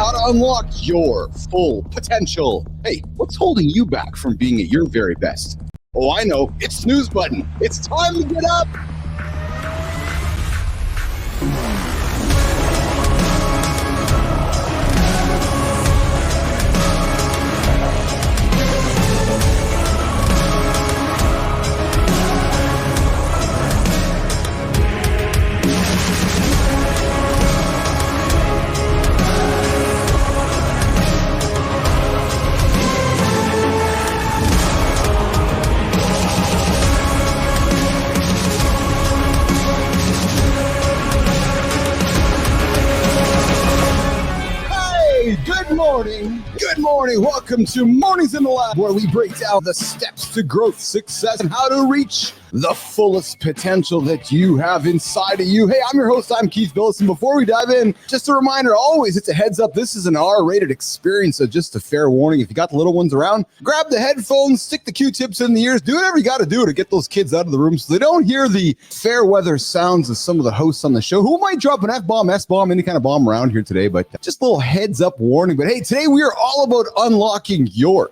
how to unlock your full potential. Hey, what's holding you back from being at your very best? Oh, I know. It's Snooze button. It's time to get up. Good morning. Welcome to Mornings in the Lab, where we break down the steps to growth, success, and how to reach the fullest potential that you have inside of you. Hey, I'm your host. I'm Keith Billison. Before we dive in, just a reminder, always, it's a heads up. This is an R-rated experience, so just a fair warning. If you got the little ones around, grab the headphones, stick the Q-tips in the ears, do whatever you got to do to get those kids out of the room so they don't hear the fair weather sounds of some of the hosts on the show who might drop an F-bomb, S-bomb, any kind of bomb around here today, but just a little heads up warning. But hey, today we are all about unlocking your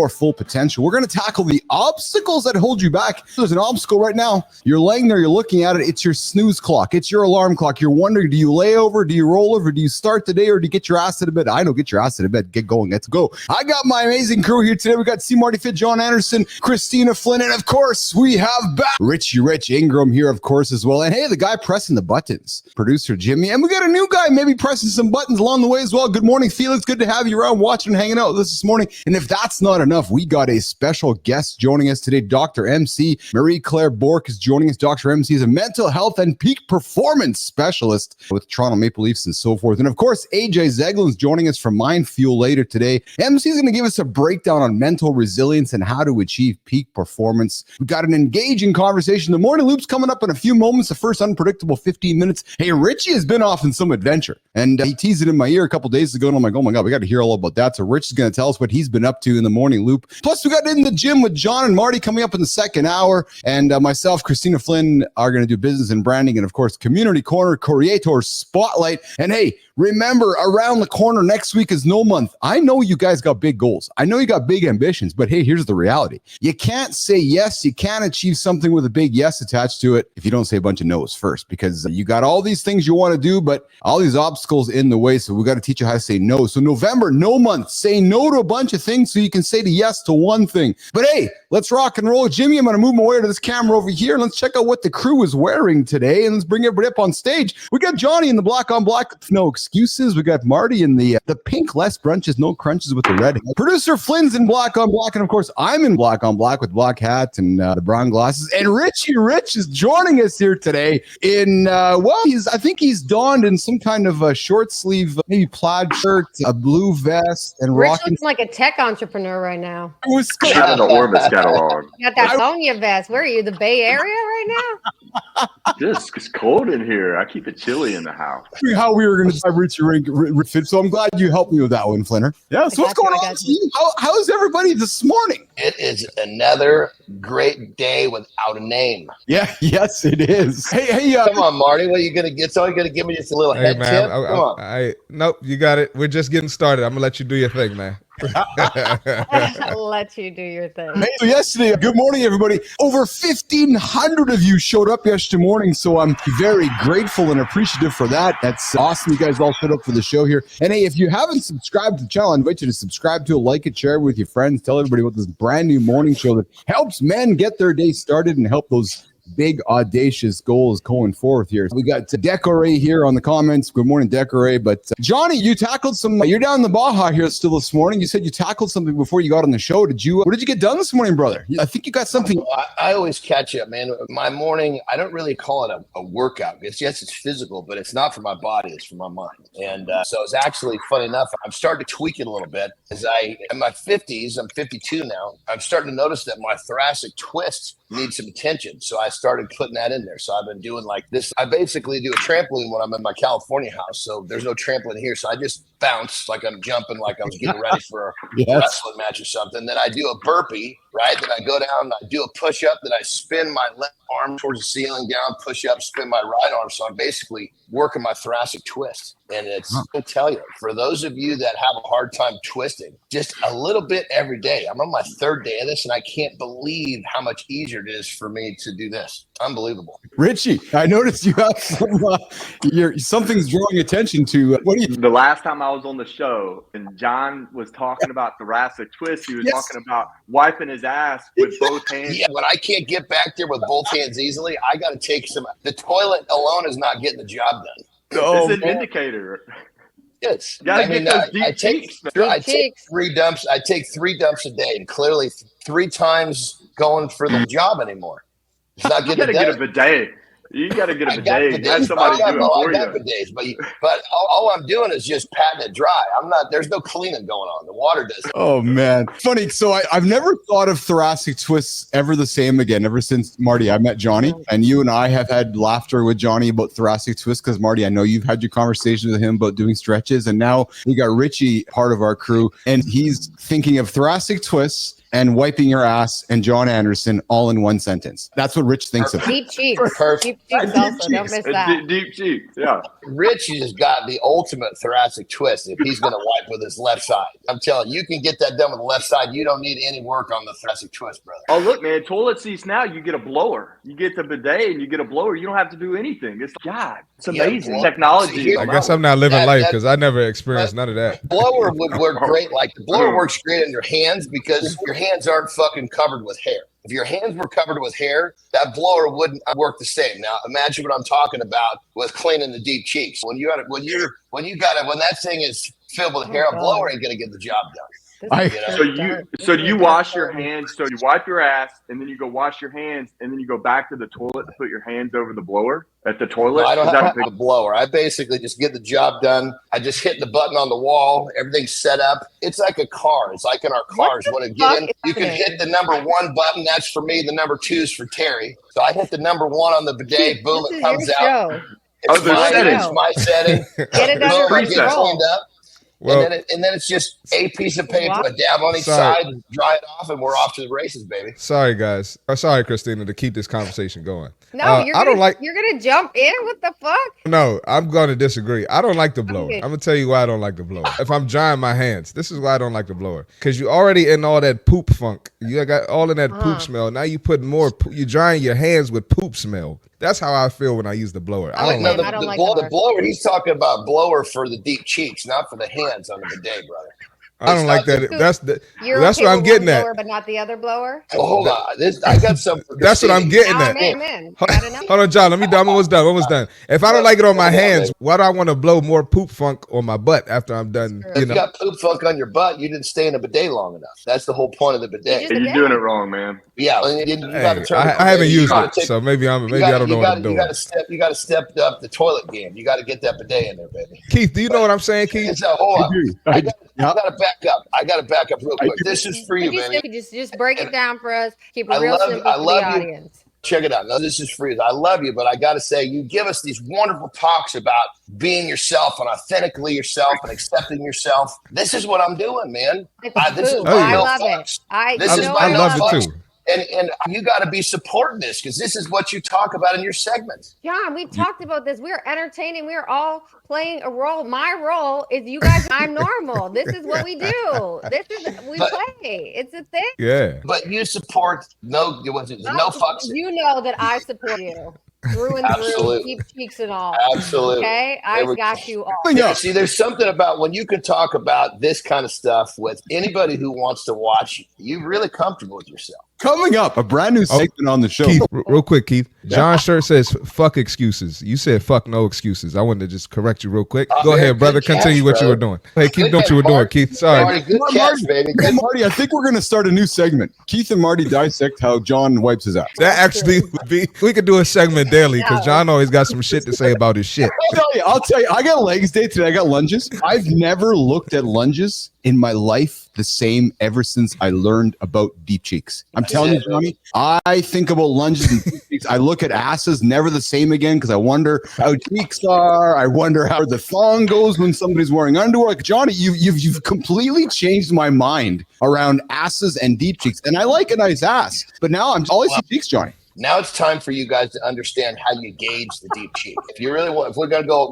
full potential. We're going to tackle the obstacles that hold you back. There's an obstacle right now. You're laying there, you're looking at it. It's your snooze clock. It's your alarm clock. You're wondering, do you lay over? Do you roll over? Do you start the day, or do you get your ass to the bed? I know, get your ass to the bed. Get going. Let's go. I got my amazing crew here today. We got Seamarty Fit, John Anderson, Christina Flynn, and of course, we have back Richie Rich Ingram here, of course, as well. And hey, the guy pressing the buttons, producer Jimmy. And we got a new guy maybe pressing some buttons along the way as well. Good morning, Felix. Good to have you around watching and hanging out with us this morning. And if that's not enough, we got a special guest joining us today. Dr. MC Claire Bork is joining us. Dr. MC is a mental health and peak performance specialist with Toronto Maple Leafs and so forth. And of course, AJ Zeglin is joining us from MindFuel later today. MC is going to give us a breakdown on mental resilience and how to achieve peak performance. We've got an engaging conversation. The morning loop's coming up in a few moments. The first unpredictable 15 minutes. Hey, Richie has been off in some adventure, and he teased it in my ear a couple days ago. And I'm like, oh my God, we got to hear all about that. So Rich is going to tell us what he's been up to in the morning loop. Plus, we got in the gym with John and Marty coming up in the second hour. And myself, Christina Flynn, are going to do business and branding. And of course, Community Corner, Creator Spotlight. And hey, remember, around the corner next week is No Month. I know you guys got big goals. I know you got big ambitions, but hey, here's the reality. You can't say yes. You can't achieve something with a big yes attached to it if you don't say a bunch of no's first, because you got all these things you want to do, but all these obstacles in the way. So we got to teach you how to say no. So November, No Month, say no to a bunch of things so you can say yes to one thing. But hey, let's rock and roll. Jimmy, I'm going to move my way to this camera over here. Let's check out what the crew is wearing today, and let's bring everybody up on stage. We got Johnny in the black on black with no excuses. We got Marty in the pink, less brunches, no crunches with the red. Producer Flynn's in black on black, and of course, I'm in black on black with black hat and the brown glasses. And Richie Rich is joining us here today in, I think he's donned in some kind of a short sleeve, maybe plaid shirt, a blue vest, and Rich rocking. looks like a tech entrepreneur right now. Out of the Orbis catalog. You got that Sonya vest. Where are you? The Bay Area right now? It's cold in here. I keep it chilly in the house. How we were going to dive Richie Fit, so I'm glad you helped me with that one, Flinner. Yeah, so what's going on, team? How is everybody this morning? It is another great day without a name. Yeah, yes, it is. Hey, come on, Marty. What are you going to get? So you're going to give me just a little head tip? Come on. Nope, you got it. We're just getting started. I'm going to let you do your thing, man. I'll let you do your thing. Hey, so yesterday, good morning, everybody. Over 1,500 of you showed up yesterday morning, so I'm very grateful and appreciative for that. That's awesome. You guys all showed up for the show here. And hey, if you haven't subscribed to the channel, I invite you to subscribe to it, like it, share it with your friends, tell everybody about this brand new morning show that helps men get their day started and help those big audacious goals going forth here. We got Decore here on the comments. Good morning, Decore. But Johnny, you tackled you're down in the Baja here still this morning. You said you tackled something before you got on the show. What did you get done this morning, brother? I think you got something. I always catch up, man. My morning, I don't really call it a workout. It's physical, but it's not for my body. It's for my mind. And so it's actually funny enough. I'm starting to tweak it a little bit as in my 50s, I'm 52 now. I'm starting to notice that my thoracic twists need some attention. So I started putting that in there. So I've been doing like this. I basically do a trampoline when I'm in my California house. So there's no trampoline here. So I just bounce like I'm jumping, like I was getting ready for a wrestling match or something. Then I do a burpee right? Then I go down and I do a push-up, then I spin my left arm towards the ceiling, down, push up, spin my right arm. So I'm basically working my thoracic twist. And I'll tell you, for those of you that have a hard time twisting, just a little bit every day. I'm on my 3rd day of this, and I can't believe how much easier it is for me to do this. Unbelievable. Richie, I noticed you have something's drawing attention to. What do you? The last time I was on the show and John was talking about thoracic twist, he was talking about wiping his ass with both hands. Yeah, when I can't get back there with both hands easily, I got to take some. The toilet alone is not getting the job done. It's an indicator. Yes. I take 3 dumps. I take 3 dumps a day, and clearly 3 times going for the job anymore. It's not getting you got to get a bidet. You got to get a bidet. Have somebody do it for you. Bidets, but all I'm doing is just patting it dry. There's no cleaning going on. The water does it. Oh man, funny. So I've never thought of thoracic twists ever the same again. Ever since Marty, I met Johnny, and you and I have had laughter with Johnny about thoracic twists because Marty, I know you've had your conversations with him about doing stretches, and now we got Richie part of our crew, and he's thinking of thoracic twists and wiping your ass and John Anderson all in one sentence. That's what Rich thinks of. Deep cheeks. Perfect. Deep cheeks also. Don't miss that. Deep cheeks, yeah. Rich has got the ultimate thoracic twist if he's going to wipe with his left side. I'm telling you, you can get that done with the left side. You don't need any work on the thoracic twist, brother. Oh, look, man, toilet seats now, you get a blower. You get the bidet and you get a blower. You don't have to do anything. It's amazing technology. I guess I'm not living life because I never experienced none of that. Blower would work great. Like the blower works great in your hands because your hands aren't fucking covered with hair. If your hands were covered with hair, that blower wouldn't work the same. Now, imagine what I'm talking about with cleaning the deep cheeks. When that thing is filled with hair, a blower ain't gonna get the job done. So do you wash your hands? So you wipe your ass, and then you go wash your hands, and then you go back to the toilet to put your hands over the blower at the toilet? No, I don't have a blower. I basically just get the job done. I just hit the button on the wall. Everything's set up. It's like a car. It's like in our cars. When you get in, you can hit the number 1 button. That's for me. The number 2 is for Terry. So I hit the number 1 on the bidet. Boom, it comes out. It's my setting. Get it under I get cleaned up. Well, and then it's just a piece of paper, a dab on each side, and dry it off, and we're off to the races, baby. Sorry, guys. Sorry, Christina, to keep this conversation going. No, you're gonna jump in? What the fuck? No, I'm gonna disagree. I don't like the blower. I'm gonna tell you why I don't like the blower. If I'm drying my hands, this is why I don't like the blower. Because you already in all that poop funk. You got all in that poop smell. Now you put more. You're drying your hands with poop smell. That's how I feel when I use the blower. I don't like the blower. He's talking about blower for the deep cheeks, not for the hands on the bidet, brother. I don't like that. That's what I'm getting at. Blower, but not the other blower. Oh, hold on. I got some. That's what I'm getting at. Hold on, John. I'm almost done. If I don't like it on my hands, why do I want to blow more poop funk on my butt after I'm done? If you got poop funk on your butt, you didn't stay in a bidet long enough. That's the whole point of the bidet. You're doing it wrong, man. Yeah, I haven't used it, so maybe I don't know what I'm doing. You got to step up the toilet game. You got to get that bidet in there, baby. Keith, do you know what I'm saying, Keith? Hold on. I got to back up real quick. This is for you, baby. Just break it down for us. Keep it real simple for the audience. Check it out. Now, this is for you. I love you, but I got to say, you give us these wonderful talks about being yourself and authentically yourself and accepting yourself. This is what I'm doing, man. This is I love it. I love it too. And you got to be supporting this because this is what you talk about in your segments. John, we talked about this. We're entertaining. We're all playing a role. My role is you guys. I'm normal. This is what we do. We play. It's a thing. Yeah. But you support no fucks. You know that I support you. Through and through, deep cheeks and all. Absolutely. Okay, I've got you all. Yeah, see, there's something about when you can talk about this kind of stuff with anybody who wants to watch, you're really comfortable with yourself. Coming up, a brand new segment on the show. Keith, real quick, Keith. John's shirt says "fuck excuses." You said "fuck no excuses." I wanted to just correct you real quick. Go ahead, brother. Continue what you were doing. Hey, keep doing what you were doing, Keith. Sorry. Good catch, baby. Marty, I think we're going to start a new segment. Keith and Marty dissect how John wipes his ass. That actually would be. We could do a segment daily because John always got some shit to say about his shit. I'll tell you. I got legs day today. I got lunges. I've never looked at lunges in my life the same ever since I learned about deep cheeks. I'm telling you, Johnny, I think about lunges and deep cheeks I look at asses, never the same again, because I wonder how cheeks are. I wonder how the thong goes when somebody's wearing underwear. Like, Johnny, you've completely changed my mind around asses and deep cheeks. And I like a nice ass, but now I'm always cheeks, Johnny. Now it's time for you guys to understand how you gauge the deep cheek. If you really want, if we're gonna go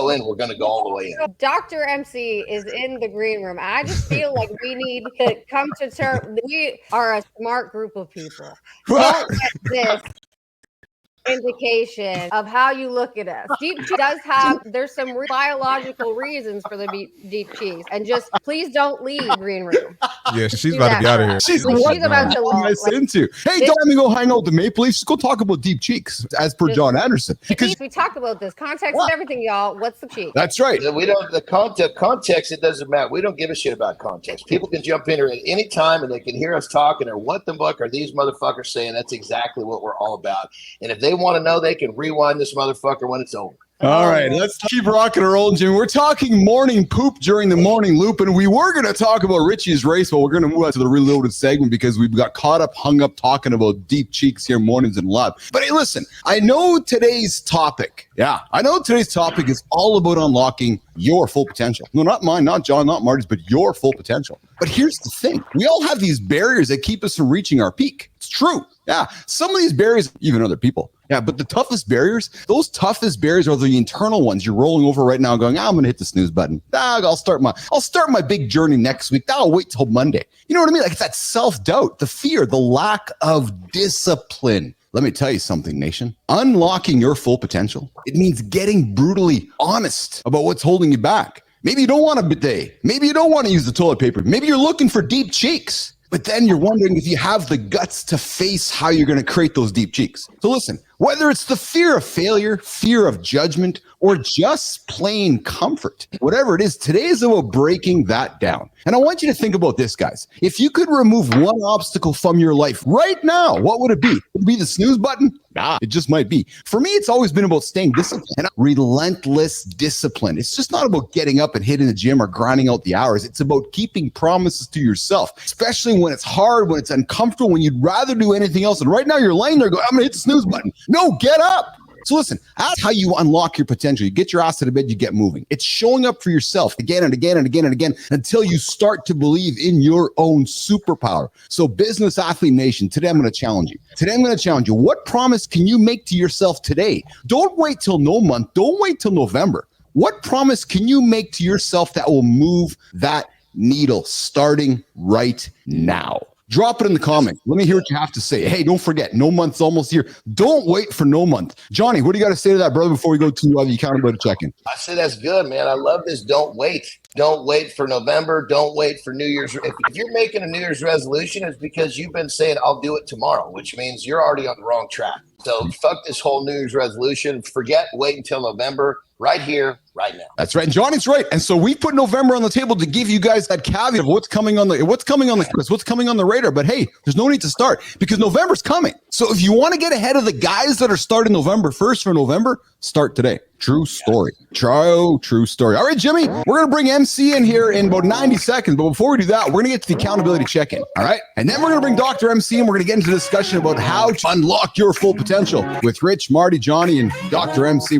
in. We're gonna go all the way in. Dr. MC is in the green room. I just feel like we need to come to terms. We are a smart group of people. Don't get this indication of how you look at us. Deep cheek does have, there's some biological reasons for the deep cheeks, and just please don't leave the green room. Yeah, she's about to be out of here. She's about to leave. Into. Hey, don't let me go hang out with the Maple Leafs. Just go talk about deep cheeks, as per John Anderson. Because we talked about this context and everything, y'all. What's the cheek? That's right. We don't the context. It doesn't matter. We don't give a shit about context. People can jump in here at any time and they can hear us talking, or what the fuck are these motherfuckers saying? That's exactly what we're all about. And if they want to know, they can rewind this motherfucker when it's over. All right, let's keep rocking and rolling, Jimmy. We're talking morning poop during the morning loop, and we were going to talk about Richie's race, but we're going to move on to the reloaded segment because we've got hung up talking about deep cheeks here, mornings in love. But hey, listen, I know today's topic is all about unlocking your full potential. No, not mine, not John, not Marty's, but your full potential. But here's the thing. We all have these barriers that keep us from reaching our peak. It's true. Yeah, some of these barriers, even other people. Yeah, but the toughest barriers are the internal ones. You're rolling over right now going, I'm going to hit the snooze button. I'll start my big journey next week. I'll wait till Monday. You know what I mean? Like, it's that self-doubt, the fear, the lack of discipline. Let me tell you something, nation. Unlocking your full potential, it means getting brutally honest about what's holding you back. Maybe you don't want a bidet. Maybe you don't want to use the toilet paper. Maybe you're looking for deep cheeks. But then you're wondering if you have the guts to face how you're going to create those deep cheeks. So listen, whether it's the fear of failure, fear of judgment, or just plain comfort, whatever it is, today is about breaking that down. And I want you to think about this, guys. If you could remove one obstacle from your life right now, what would it be? Would it be the snooze button? Nah, it just might be. For me, it's always been about staying disciplined, and relentless discipline. It's just not about getting up and hitting the gym or grinding out the hours. It's about keeping promises to yourself, especially when it's hard, when it's uncomfortable, when you'd rather do anything else. And right now you're laying there going, I'm going to hit the snooze button. No, get up. So listen, that's how you unlock your potential. You get your ass out of bed, you get moving. It's showing up for yourself again and again and again and again until you start to believe in your own superpower. So Business Athlete Nation, today I'm going to challenge you. What promise can you make to yourself today? Don't wait till no month. Don't wait till November. What promise can you make to yourself that will move that needle starting right now? Drop it in the comments. Let me hear what you have to say. Hey, don't forget, no month's almost here. Don't wait for no month. Johnny, what do you got to say to that, brother, before we go to the accountability check-in? I say that's good, man. I love this. Don't wait. Don't wait for November. Don't wait for New Year's. If you're making a New Year's resolution, it's because you've been saying, I'll do it tomorrow, which means you're already on the wrong track. So fuck this whole New Year's resolution. Wait until November. Right here, right now. That's right. And Johnny's right. And so we put November on the table to give you guys that caveat of what's coming on the radar. But hey, there's no need to start because November's coming. So if you want to get ahead of the guys that are starting November 1st for November, start today. True story. True story. All right, Jimmy, we're going to bring MC in here in about 90 seconds. But before we do that, we're going to get to the accountability check-in. All right. And then we're going to bring Dr. MC and we're going to get into a discussion about how to unlock your full potential with Rich, Marty, Johnny, and Dr. MC.